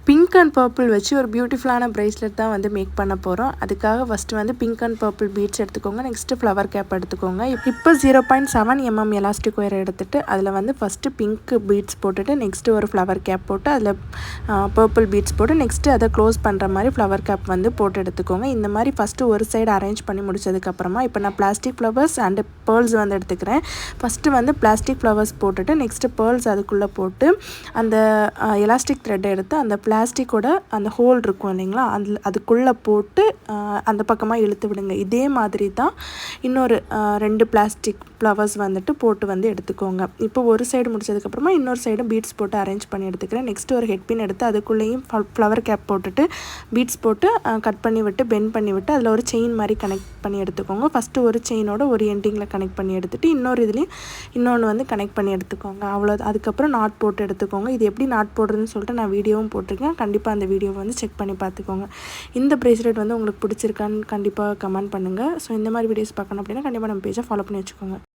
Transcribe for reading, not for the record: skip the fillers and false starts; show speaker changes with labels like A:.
A: Pink and purple வச்சு ஒரு பியூட்டிஃபுல்லான பிரேஸ்லெட் தான் வந்து மேக் பண்ண போகிறோம். அதுக்காக ஃபஸ்ட்டு வந்து பிங்க் அண்ட் பர்பிள் பீட்ஸ் எடுத்துக்கோங்க. நெக்ஸ்ட்டு ஃப்ளவர் கேப் எடுத்துக்கோங்க. இப்போ 0.7 mm எலாஸ்டிக் ஒயர் எடுத்துகிட்டு அதில் வந்து ஃபஸ்ட்டு பிங்க் பீட்ஸ் போட்டுட்டு நெக்ஸ்ட்டு ஒரு ஃப்ளவர் கேப் போட்டு அதில் பர்பிள் பீட்ஸ் போட்டு நெக்ஸ்ட்டு அதை க்ளோஸ் பண்ணுற மாதிரி ஃப்ளவர் கேப் வந்து போட்டு எடுத்துக்கோங்க. இந்த மாதிரி ஃபஸ்ட்டு ஒரு சைடு அரேஞ்ச் பண்ணி முடிச்சதுக்கப்புறமா இப்போ நான் பிளாஸ்டிக் ஃப்ளவர்ஸ் அண்டு பேர்ல்ஸ் வந்து எடுத்துக்கிறேன். ஃபஸ்ட்டு வந்து பிளாஸ்டிக் ஃப்ளவர்ஸ் போட்டுட்டு நெக்ஸ்ட்டு பேர்ல்ஸ் அதுக்குள்ளே போட்டு அந்த எலாஸ்டிக் த்ரெட்டை எடுத்து அந்த பிளாஸ்டிக்கோட அந்த ஹோல் இருக்கும் இல்லைங்களா, அதுக்குள்ளே போட்டு அந்த பக்கமாக இழுத்து விடுங்க. இதே மாதிரி தான் இன்னொரு 2 பிளாஸ்டிக் ஃப்ளவர்ஸ் வந்துட்டு போட்டு வந்து எடுத்துக்கோங்க. இப்போ ஒரு சைடு முடிச்சதுக்கப்புறமா இன்னொரு சைடு பீட்ஸ் போட்டு அரேஞ்ச் பண்ணி எடுத்துக்கிறேன். நெக்ஸ்ட்டு ஒரு ஹெட்பின் எடுத்து அதுக்குள்ளேயும் ஃப்ளவர் கேப் போட்டுட்டு பீட்ஸ் போட்டு கட் பண்ணி விட்டு பெண்ட் பண்ணி விட்டு அதில் ஒரு செயின் மாதிரி கனெக்ட் பண்ணி எடுத்துக்கோங்க. ஃபஸ்ட்டு ஒரு செயினோட ஒரு எண்டிங்கில் கனெக்ட் பண்ணி எடுத்துகிட்டு இன்னொரு இதுலேயும் இன்னொன்று வந்து கனெக்ட் பண்ணி எடுத்துக்கோங்க. அவ்வளோ. அதுக்கப்புறம் நாட் போட்டு எடுத்துக்கோங்க. இது எப்படி நாட் போடுறதுன்னு சொல்லிட்டு நான் வீடியோவும் போட்டிருக்கேன். கண்டிப்பாக அந்த வீடியோவை வந்து செக் பண்ணி பார்த்துக்கோங்க. இந்த பிரேஸ்லெட் வந்து உங்களுக்கு பிடிச்சிருக்கான்னு கண்டிப்பாக கமெண்ட் பண்ணுங்கள். ஸோ இந்த மாதிரி வீடியோஸ் பார்க்கணும் அப்படின்னா கண்டிப்பாக நம்ம பேஜை ஃபாலோ பண்ணி வச்சுக்கோங்க.